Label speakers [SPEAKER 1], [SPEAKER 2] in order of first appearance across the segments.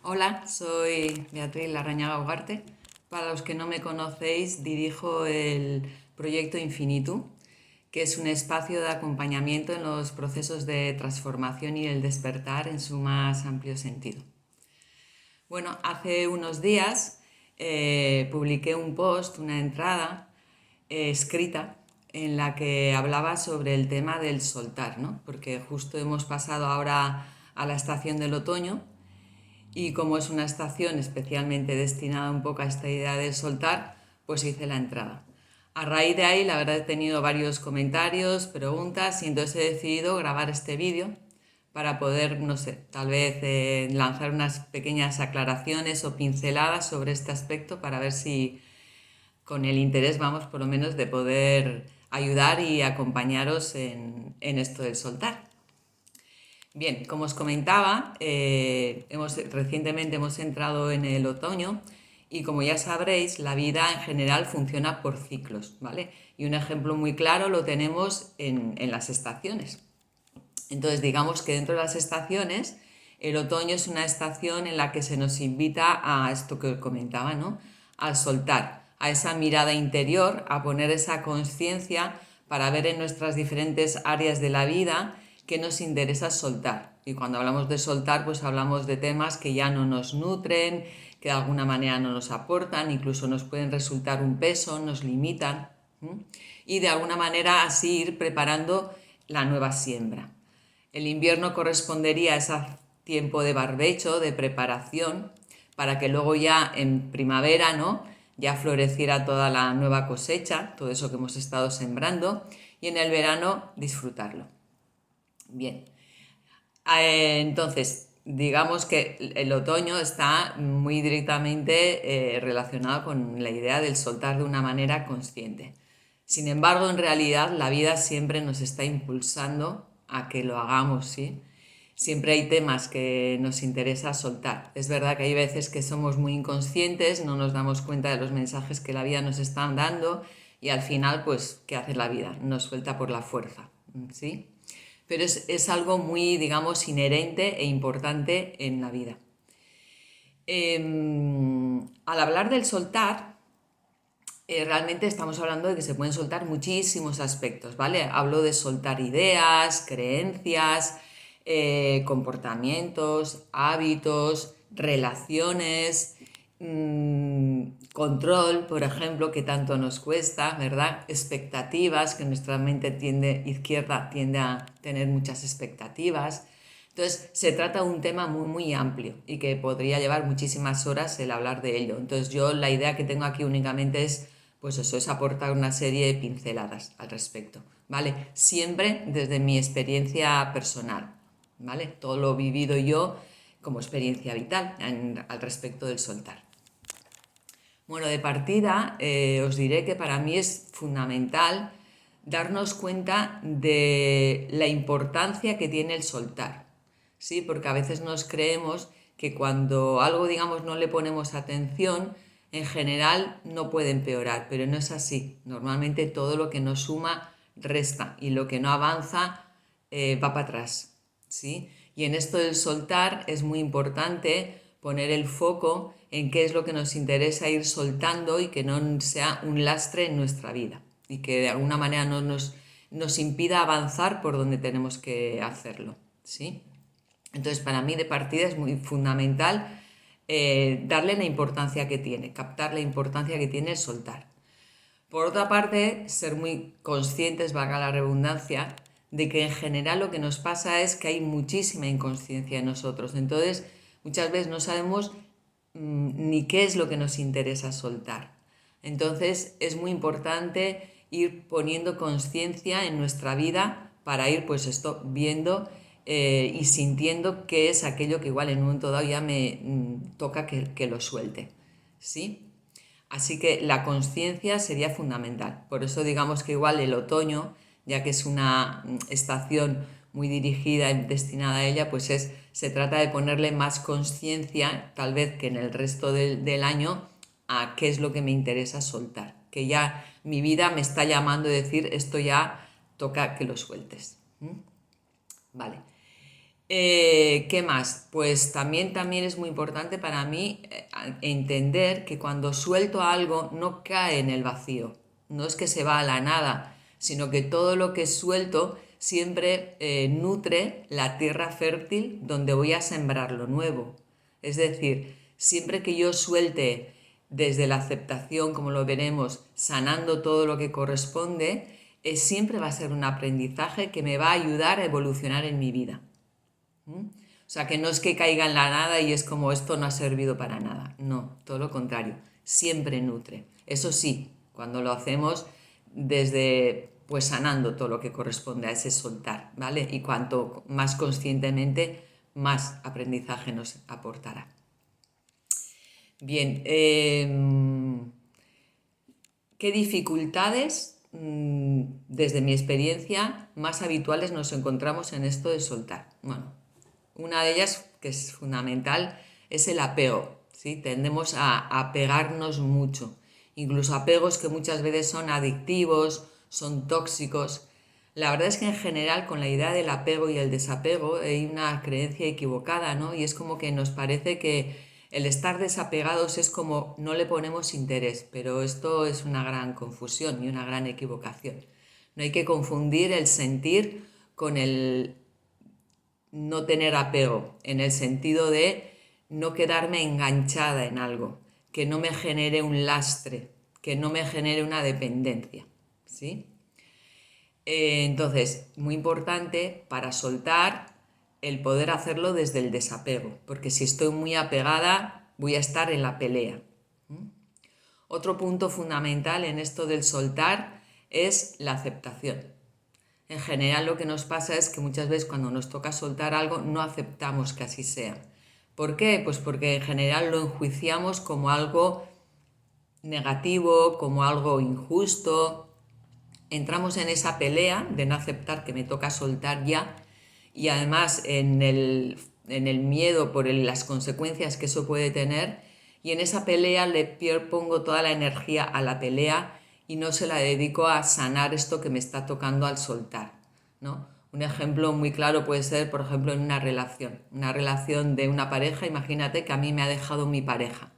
[SPEAKER 1] Hola, soy Beatriz Larrañaga Ugarte. Para los que no me conocéis, dirijo el proyecto Infinitum, que es un espacio de acompañamiento en los procesos de transformación y el despertar en su más amplio sentido. Bueno, hace unos días publiqué un post, una entrada escrita en la que hablaba sobre el tema del soltar, ¿no? Porque justo hemos pasado ahora a la estación del otoño y como es una estación especialmente destinada un poco a esta idea de soltar, pues hice la entrada. A raíz de ahí, la verdad, he tenido varios comentarios, preguntas, y entonces he decidido grabar este vídeo para poder, no sé, tal vez lanzar unas pequeñas aclaraciones o pinceladas sobre este aspecto para ver si con el interés, vamos, por lo menos de poder ayudar y acompañaros en esto del soltar. Bien, como os comentaba, recientemente hemos entrado en el otoño y como ya sabréis, la vida en general funciona por ciclos, ¿vale? Y un ejemplo muy claro lo tenemos en las estaciones. Entonces, digamos que dentro de las estaciones, el otoño es una estación en la que se nos invita a esto que os comentaba, ¿no? Al soltar, a esa mirada interior, a poner esa conciencia para ver en nuestras diferentes áreas de la vida qué nos interesa soltar. Y cuando hablamos de soltar, pues hablamos de temas que ya no nos nutren, que de alguna manera no nos aportan, incluso nos pueden resultar un peso, nos limitan. Y de alguna manera así ir preparando la nueva siembra. El invierno correspondería a ese tiempo de barbecho, de preparación, para que luego ya en primavera, ¿no?, ya floreciera toda la nueva cosecha, todo eso que hemos estado sembrando, y en el verano disfrutarlo. Bien, entonces, digamos que el otoño está muy directamente relacionado con la idea del soltar de una manera consciente. Sin embargo, en realidad la vida siempre nos está impulsando a que lo hagamos, ¿sí? Siempre hay temas que nos interesa soltar. Es verdad que hay veces que somos muy inconscientes, no nos damos cuenta de los mensajes que la vida nos está dando y al final, pues, ¿qué hace la vida? Nos suelta por la fuerza, ¿sí? Pero es algo muy, digamos, inherente e importante en la vida. Al hablar del soltar, realmente estamos hablando de que se pueden soltar muchísimos aspectos, ¿vale? Hablo de soltar ideas, creencias, comportamientos, hábitos, relaciones, control, por ejemplo, que tanto nos cuesta, ¿verdad? Expectativas, que nuestra mente izquierda tiende a tener muchas expectativas. Entonces, se trata de un tema muy, muy amplio y que podría llevar muchísimas horas el hablar de ello. Entonces, yo la idea que tengo aquí únicamente es, pues eso, es aportar una serie de pinceladas al respecto, ¿vale? Siempre desde mi experiencia personal, ¿vale? Todo lo vivido yo como experiencia vital al respecto del soltar. Bueno, de partida os diré que para mí es fundamental darnos cuenta de la importancia que tiene el soltar, ¿sí? Porque a veces nos creemos que cuando algo, digamos, no le ponemos atención, en general no puede empeorar, pero no es así. Normalmente todo lo que nos suma resta y lo que no avanza va para atrás, ¿sí? Y en esto del soltar es muy importante poner el foco en qué es lo que nos interesa ir soltando y que no sea un lastre en nuestra vida y que de alguna manera no nos impida avanzar por donde tenemos que hacerlo, ¿sí? Entonces, para mí de partida es muy fundamental darle la importancia que tiene, captar la importancia que tiene el soltar. Por otra parte, ser muy conscientes, valga la redundancia, de que en general lo que nos pasa es que hay muchísima inconsciencia en nosotros. Entonces, muchas veces no sabemos ni qué es lo que nos interesa soltar. Entonces, es muy importante ir poniendo conciencia en nuestra vida para ir, pues esto, viendo y sintiendo qué es aquello que igual en un momento dado ya me toca que lo suelte, ¿sí? Así que la conciencia sería fundamental. Por eso digamos que igual el otoño, ya que es una estación muy dirigida y destinada a ella, pues se trata de ponerle más conciencia, tal vez que en el resto del año, a qué es lo que me interesa soltar. Que ya mi vida me está llamando a decir, esto ya toca que lo sueltes. Vale. ¿Qué más? Pues también es muy importante para mí entender que cuando suelto algo no cae en el vacío, no es que se va a la nada, sino que todo lo que suelto siempre nutre la tierra fértil donde voy a sembrar lo nuevo. Es decir, siempre que yo suelte desde la aceptación, como lo veremos, sanando todo lo que corresponde, siempre va a ser un aprendizaje que me va a ayudar a evolucionar en mi vida. O sea, que no es que caiga en la nada y es como esto no ha servido para nada. No, todo lo contrario, siempre nutre. Eso sí, cuando lo hacemos desde, pues sanando todo lo que corresponde a ese soltar, ¿vale? Y cuanto más conscientemente, más aprendizaje nos aportará. Bien, ¿qué dificultades, desde mi experiencia, más habituales nos encontramos en esto de soltar? Bueno, una de ellas, que es fundamental, es el apego, ¿sí? Tendemos a apegarnos mucho, incluso apegos que muchas veces son adictivos, son tóxicos. La verdad es que en general con la idea del apego y el desapego hay una creencia equivocada, ¿no? Y es como que nos parece que el estar desapegados es como no le ponemos interés, pero esto es una gran confusión y una gran equivocación. No hay que confundir el sentir con el no tener apego, en el sentido de no quedarme enganchada en algo, que no me genere un lastre, que no me genere una dependencia, ¿sí? Entonces, muy importante para soltar el poder hacerlo desde el desapego, porque si estoy muy apegada voy a estar en la pelea. Otro punto fundamental en esto del soltar es la aceptación. En general lo que nos pasa es que muchas veces cuando nos toca soltar algo no aceptamos que así sea. ¿Por qué? Pues porque en general lo enjuiciamos como algo negativo, como algo injusto. Entramos en esa pelea de no aceptar que me toca soltar ya y además en el miedo por las consecuencias que eso puede tener, y en esa pelea le pongo toda la energía a la pelea y no se la dedico a sanar esto que me está tocando al soltar, ¿no? Un ejemplo muy claro puede ser, por ejemplo, en una relación de una pareja. Imagínate que a mí me ha dejado mi pareja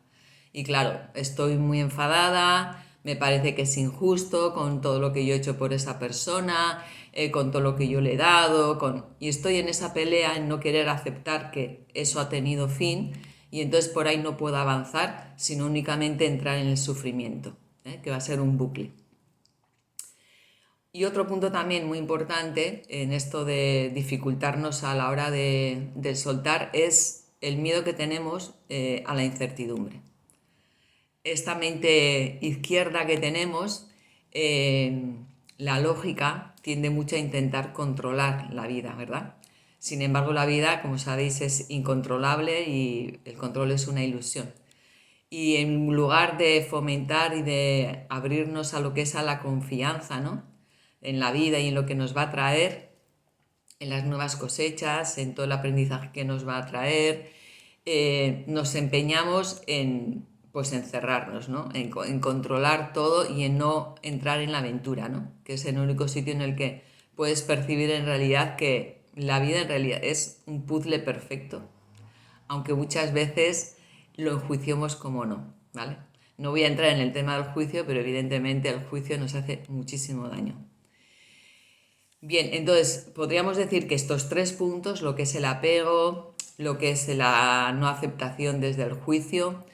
[SPEAKER 1] y claro, estoy muy enfadada, me parece que es injusto con todo lo que yo he hecho por esa persona, con todo lo que yo le he dado, y estoy en esa pelea en no querer aceptar que eso ha tenido fin, y entonces por ahí no puedo avanzar, sino únicamente entrar en el sufrimiento, que va a ser un bucle. Y otro punto también muy importante en esto de dificultarnos a la hora de soltar es el miedo que tenemos a la incertidumbre. Esta mente izquierda que tenemos, la lógica tiende mucho a intentar controlar la vida, ¿verdad? Sin embargo, la vida, como sabéis, es incontrolable y el control es una ilusión. Y en lugar de fomentar y de abrirnos a lo que es a la confianza, ¿no? En la vida y en lo que nos va a traer, en las nuevas cosechas, en todo el aprendizaje que nos va a traer, nos empeñamos en, pues, encerrarnos, ¿no? En controlar todo y en no entrar en la aventura, ¿no? Que es el único sitio en el que puedes percibir en realidad que la vida en realidad es un puzzle perfecto, aunque muchas veces lo enjuiciamos como no, ¿vale? No voy a entrar en el tema del juicio, pero evidentemente el juicio nos hace muchísimo daño. Bien, entonces podríamos decir que estos tres puntos, lo que es el apego, lo que es la no aceptación desde el juicio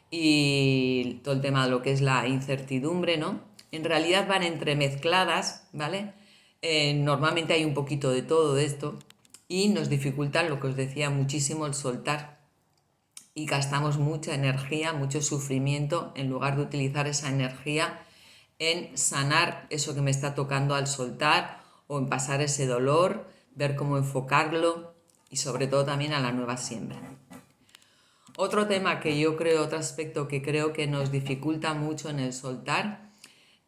[SPEAKER 1] y todo el tema de lo que es la incertidumbre, ¿no? En realidad van entremezcladas, ¿vale? Normalmente hay un poquito de todo esto y nos dificultan, lo que os decía, muchísimo el soltar, y gastamos mucha energía, mucho sufrimiento, en lugar de utilizar esa energía en sanar eso que me está tocando al soltar, o en pasar ese dolor, ver cómo enfocarlo y sobre todo también a la nueva siembra. Otro tema que yo creo, otro aspecto que creo que nos dificulta mucho en el soltar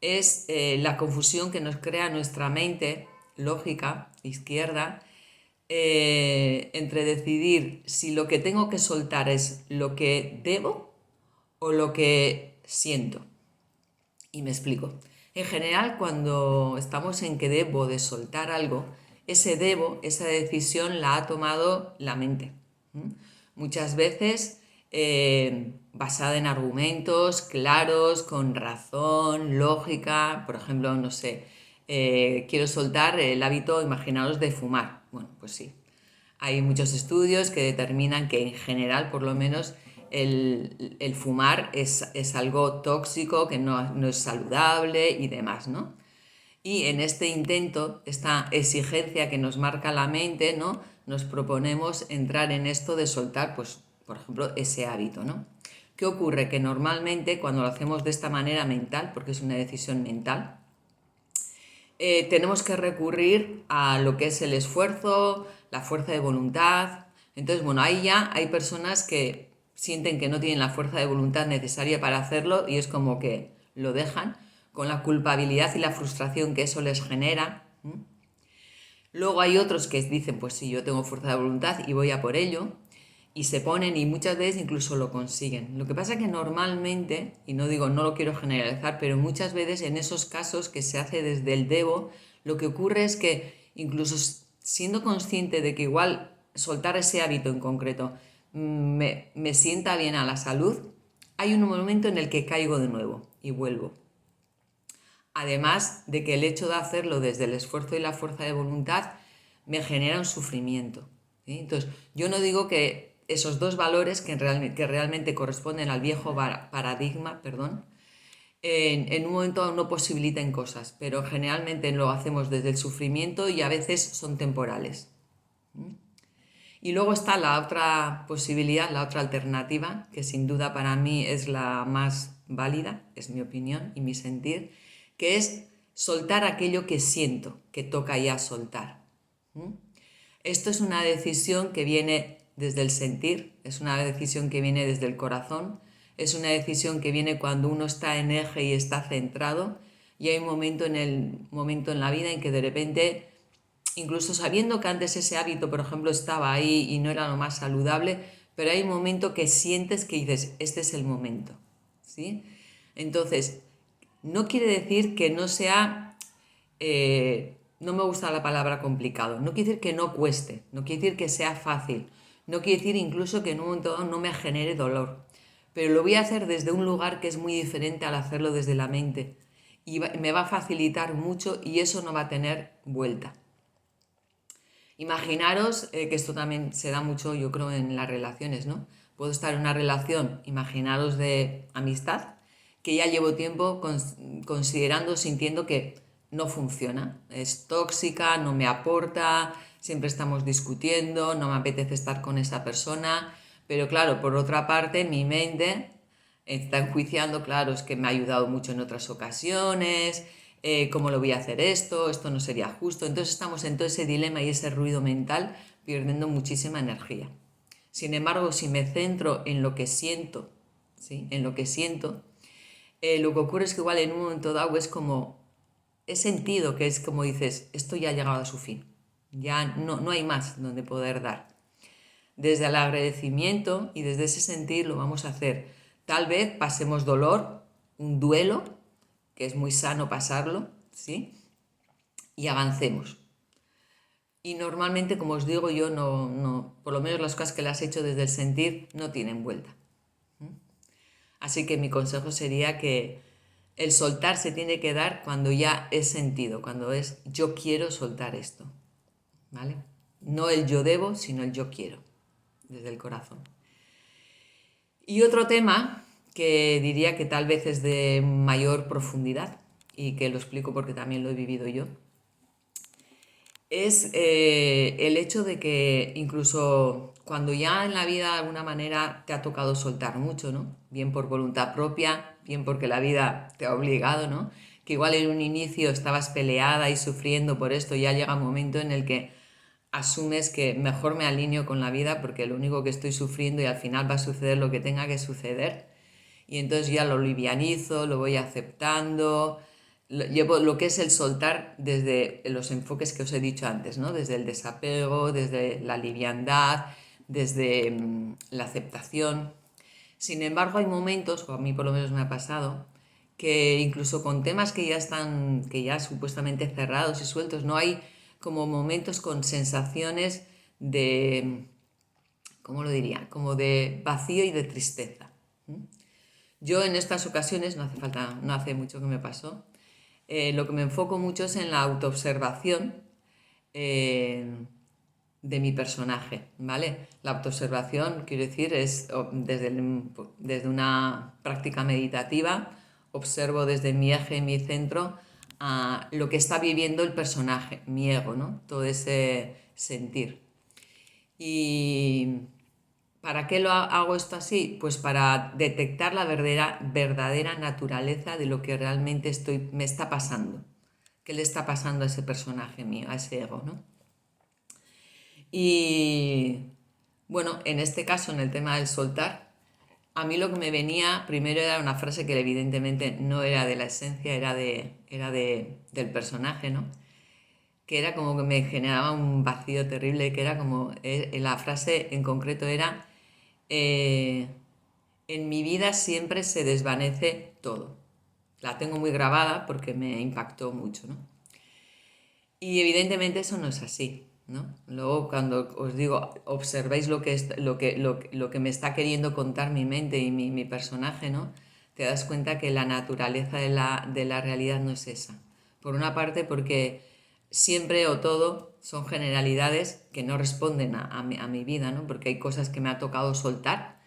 [SPEAKER 1] es la confusión que nos crea nuestra mente lógica, izquierda, entre decidir si lo que tengo que soltar es lo que debo o lo que siento. Y me explico. En general, cuando estamos en que debo de soltar algo, ese debo, esa decisión la ha tomado la mente. Muchas veces basada en argumentos claros, con razón, lógica. Por ejemplo, no sé, quiero soltar el hábito, imaginaos, de fumar. Bueno, pues sí. Hay muchos estudios que determinan que en general, por lo menos, el fumar es algo tóxico, que no es saludable y demás, ¿no? Y en este intento, esta exigencia que nos marca la mente, ¿no? Nos proponemos entrar en esto de soltar, pues, por ejemplo, ese hábito, ¿no? ¿Qué ocurre? Que normalmente cuando lo hacemos de esta manera mental, porque es una decisión mental, tenemos que recurrir a lo que es el esfuerzo, la fuerza de voluntad. Entonces, bueno, ahí ya hay personas que sienten que no tienen la fuerza de voluntad necesaria para hacerlo y es como que lo dejan con la culpabilidad y la frustración que eso les genera. Luego hay otros que dicen, pues sí, yo tengo fuerza de voluntad y voy a por ello, y se ponen y muchas veces incluso lo consiguen. Lo que pasa es que normalmente, y no digo, no lo quiero generalizar, pero muchas veces en esos casos que se hace desde el debo, lo que ocurre es que incluso siendo consciente de que igual soltar ese hábito en concreto me sienta bien a la salud, hay un momento en el que caigo de nuevo y vuelvo. Además de que el hecho de hacerlo desde el esfuerzo y la fuerza de voluntad me genera un sufrimiento, ¿sí? Entonces, yo no digo que esos dos valores que realmente corresponden al viejo paradigma, perdón, en un momento no posibiliten cosas, pero generalmente lo hacemos desde el sufrimiento y a veces son temporales. Y luego está la otra posibilidad, la otra alternativa, que sin duda para mí es la más válida, es mi opinión y mi sentir, que es soltar aquello que siento, que toca ya soltar. Esto es una decisión que viene desde el sentir, es una decisión que viene desde el corazón, es una decisión que viene cuando uno está en eje y está centrado, y hay un momento en la vida en que de repente, incluso sabiendo que antes ese hábito, por ejemplo, estaba ahí y no era lo más saludable, pero hay un momento que sientes que dices, este es el momento, ¿sí? Entonces, no quiere decir que no sea, no me gusta la palabra complicado, no quiere decir que no cueste, no quiere decir que sea fácil, no quiere decir incluso que en un momento dado no me genere dolor, pero lo voy a hacer desde un lugar que es muy diferente al hacerlo desde la mente y me va a facilitar mucho y eso no va a tener vuelta. Imaginaros que esto también se da mucho, yo creo, en las relaciones, ¿no? Puedo estar en una relación, imaginaros de amistad, que ya llevo tiempo considerando, sintiendo que no funciona, es tóxica, no me aporta, siempre estamos discutiendo, no me apetece estar con esa persona, pero claro, por otra parte, mi mente está enjuiciando, claro, es que me ha ayudado mucho en otras ocasiones, ¿cómo lo voy a hacer esto no sería justo? Entonces estamos en todo ese dilema y ese ruido mental perdiendo muchísima energía. Sin embargo, si me centro en lo que siento, ¿sí? En lo que siento, lo que ocurre es que igual en un momento dado es como, he sentido que es como dices, esto ya ha llegado a su fin, ya no hay más donde poder dar. Desde el agradecimiento y desde ese sentir lo vamos a hacer. Tal vez pasemos dolor, un duelo, que es muy sano pasarlo, ¿sí? Y avancemos. Y normalmente, como os digo, yo por lo menos las cosas que las he hecho desde el sentir no tienen vuelta. Así que mi consejo sería que el soltar se tiene que dar cuando ya es sentido, cuando es yo quiero soltar esto, ¿vale? No el yo debo, sino el yo quiero, desde el corazón. Y otro tema que diría que tal vez es de mayor profundidad y que lo explico porque también lo he vivido yo, es el hecho de que incluso cuando ya en la vida de alguna manera te ha tocado soltar mucho, ¿no? Bien por voluntad propia, bien porque la vida te ha obligado, ¿no? Que igual en un inicio estabas peleada y sufriendo por esto, ya llega un momento en el que asumes que mejor me alineo con la vida porque lo único que estoy sufriendo y al final va a suceder lo que tenga que suceder. Y entonces ya lo livianizo, lo voy aceptando, llevo lo que es el soltar desde los enfoques que os he dicho antes, ¿no? Desde el desapego, desde la liviandad, desde la aceptación. Sin embargo, hay momentos, o a mí por lo menos me ha pasado, que incluso con temas que ya están, que ya supuestamente cerrados y sueltos, no hay como momentos con sensaciones de, ¿cómo lo diría? Como de vacío y de tristeza. Yo en estas ocasiones, no hace mucho que me pasó, lo que me enfoco mucho es en la autoobservación eh, de mi personaje, ¿vale? La autoobservación, quiero decir, es desde una práctica meditativa, observo desde mi eje, mi centro, a lo que está viviendo el personaje, mi ego, ¿no? Todo ese sentir. Y ¿para qué hago esto así? Pues para detectar la verdadera naturaleza de lo que realmente me está pasando. ¿Qué le está pasando a ese personaje mío, a ese ego, ¿no? Y bueno, en este caso, en el tema del soltar, a mí lo que me venía primero era una frase que evidentemente no era de la esencia, del personaje, ¿no? Que era como que me generaba un vacío terrible, que era como, la frase en concreto era, eh, en mi vida siempre se desvanece todo. La tengo muy grabada porque me impactó mucho, ¿no? Y evidentemente eso no es así, ¿no? Luego cuando os digo, observéis lo que me está queriendo contar mi mente y mi personaje, ¿no? Te das cuenta que la naturaleza de la realidad no es esa. Por una parte porque siempre o todo son generalidades que no responden a mi vida, ¿no? Porque hay cosas que me ha tocado soltar,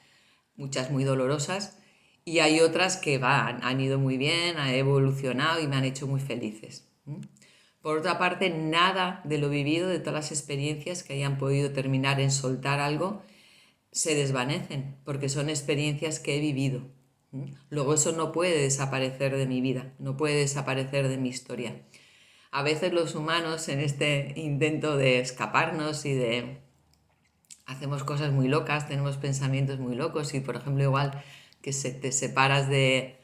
[SPEAKER 1] muchas muy dolorosas, y hay otras que han ido muy bien, han evolucionado y me han hecho muy felices. Por otra parte, nada de lo vivido, de todas las experiencias que hayan podido terminar en soltar algo, se desvanecen, porque son experiencias que he vivido. Luego eso no puede desaparecer de mi vida, no puede desaparecer de mi historia. A veces los humanos en este intento de escaparnos y de hacemos cosas muy locas, tenemos pensamientos muy locos y por ejemplo igual que te separas de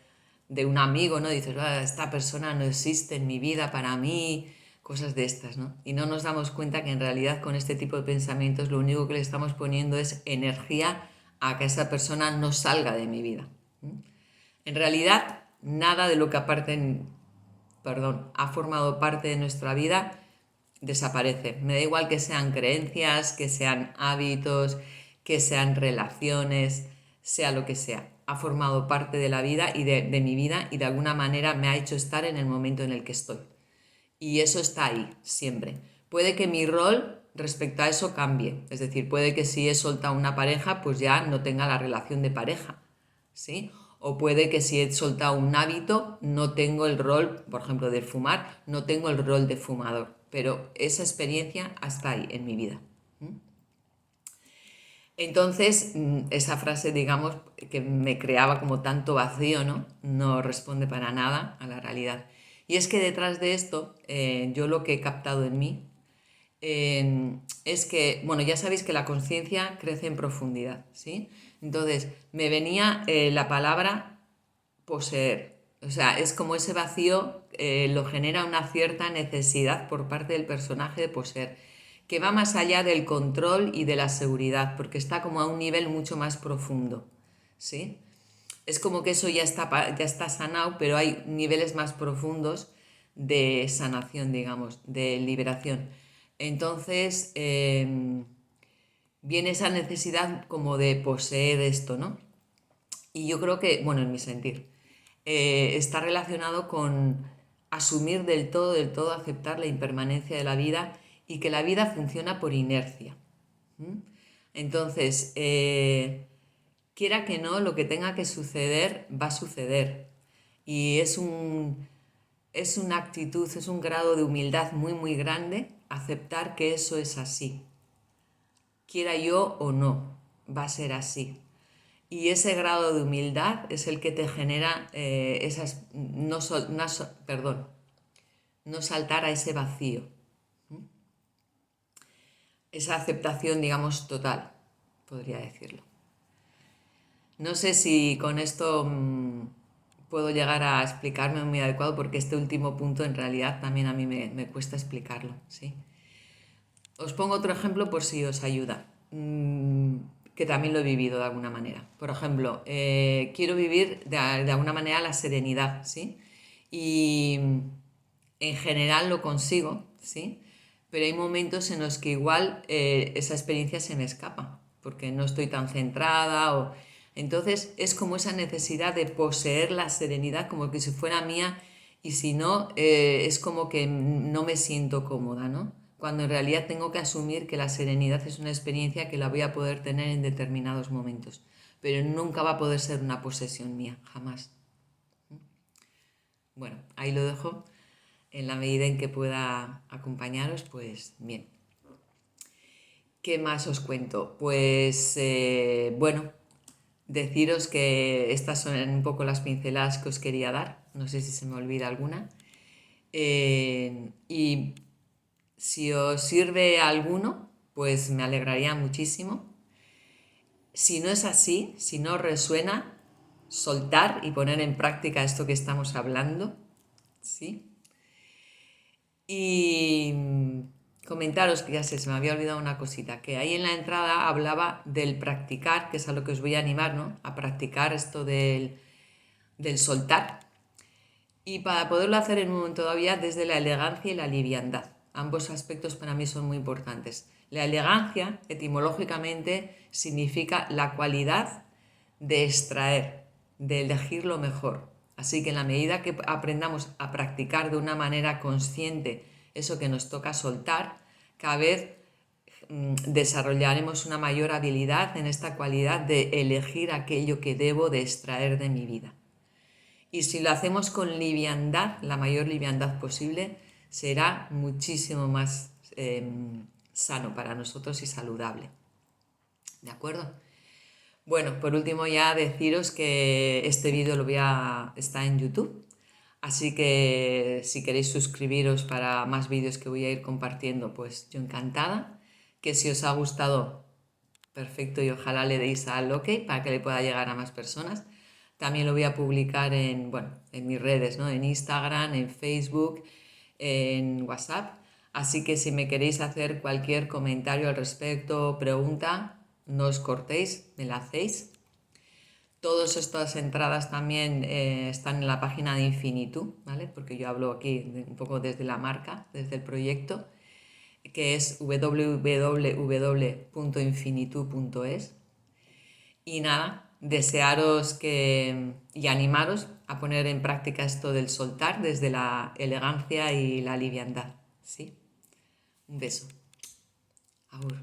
[SPEAKER 1] un amigo, ¿no? Dices, "Ah, esta persona no existe en mi vida para mí", cosas de estas, ¿no? Y no nos damos cuenta que en realidad con este tipo de pensamientos lo único que le estamos poniendo es energía a que esa persona no salga de mi vida. En realidad, nada de lo que ha formado parte de nuestra vida desaparece. Me da igual que sean creencias, que sean hábitos, que sean relaciones, sea lo que sea. Ha formado parte de la vida y de mi vida y de alguna manera me ha hecho estar en el momento en el que estoy. Y eso está ahí, siempre. Puede que mi rol respecto a eso cambie. Es decir, puede que si he soltado una pareja, pues ya no tenga la relación de pareja, ¿sí? O puede que si he soltado un hábito, no tengo el rol, por ejemplo, de fumar, no tengo el rol de fumador. Pero esa experiencia está ahí en mi vida. Entonces, esa frase, digamos, que me creaba como tanto vacío, ¿no? No responde para nada a la realidad. Y es que detrás de esto, yo lo que he captado en mí es que, bueno, ya sabéis que la conciencia crece en profundidad, ¿sí? Entonces, me venía la palabra poseer. O sea, es como ese vacío lo genera una cierta necesidad por parte del personaje de poseer, que va más allá del control y de la seguridad, porque está como a un nivel mucho más profundo, ¿sí? Es como que eso ya está sanado, pero hay niveles más profundos de sanación, digamos, de liberación. Entonces, viene esa necesidad como de poseer esto, ¿no? Y yo creo que, bueno, en mi sentir, está relacionado con asumir del todo, aceptar la impermanencia de la vida y que la vida funciona por inercia. Entonces, quiera que no, lo que tenga que suceder va a suceder. Y es una actitud, es un grado de humildad muy, muy grande aceptar que eso es así. Quiera yo o no, va a ser así. Y ese grado de humildad es el que te genera no saltar a ese vacío. Esa aceptación, digamos, total, podría decirlo. No sé si con esto puedo llegar a explicarme muy adecuado porque este último punto en realidad también a mí me cuesta explicarlo, ¿sí? Os pongo otro ejemplo por si os ayuda, que también lo he vivido de alguna manera. Por ejemplo, quiero vivir de alguna manera la serenidad, ¿sí? Y en general lo consigo, ¿sí? pero hay momentos en los que igual esa experiencia se me escapa, porque no estoy tan centrada o... Entonces es como esa necesidad de poseer la serenidad como que si fuera mía y si no, es como que no me siento cómoda, ¿no? Cuando en realidad tengo que asumir que la serenidad es una experiencia que la voy a poder tener en determinados momentos, pero nunca va a poder ser una posesión mía, jamás. Bueno, ahí lo dejo. En la medida en que pueda acompañaros, pues bien. ¿Qué más os cuento? Pues bueno, deciros que estas son un poco las pinceladas que os quería dar. No sé si se me olvida alguna. Y si os sirve alguno, pues me alegraría muchísimo. Si no es así, si no resuena, soltar y poner en práctica esto que estamos hablando, ¿sí? Y comentaros que ya sé, se me había olvidado una cosita, que ahí en la entrada hablaba del practicar, que es a lo que os voy a animar, ¿no? A practicar esto del soltar. Y para poderlo hacer en un momento todavía desde la elegancia y la liviandad. Ambos aspectos para mí son muy importantes. La elegancia, etimológicamente, significa la cualidad de extraer, de elegir lo mejor. Así que en la medida que aprendamos a practicar de una manera consciente eso que nos toca soltar, cada vez desarrollaremos una mayor habilidad en esta cualidad de elegir aquello que debo de extraer de mi vida. Y si lo hacemos con liviandad, la mayor liviandad posible, será muchísimo más sano para nosotros y saludable. ¿De acuerdo? Bueno, por último ya deciros que este vídeo está en YouTube, así que si queréis suscribiros para más vídeos que voy a ir compartiendo, pues yo encantada. Que si os ha gustado, perfecto, y ojalá le deis al OK para que le pueda llegar a más personas. También lo voy a publicar en mis redes, ¿no? En Instagram, en Facebook, en WhatsApp. Así que si me queréis hacer cualquier comentario al respecto, pregunta, no os cortéis, me la hacéis. Todas estas entradas también están en la página de Infinitum, ¿vale? Porque yo hablo aquí un poco desde la marca, desde el proyecto, que es www.infinitu.es. Y nada, desearos y animaros a poner en práctica esto del soltar desde la elegancia y la liviandad, ¿sí? Un beso. Agur.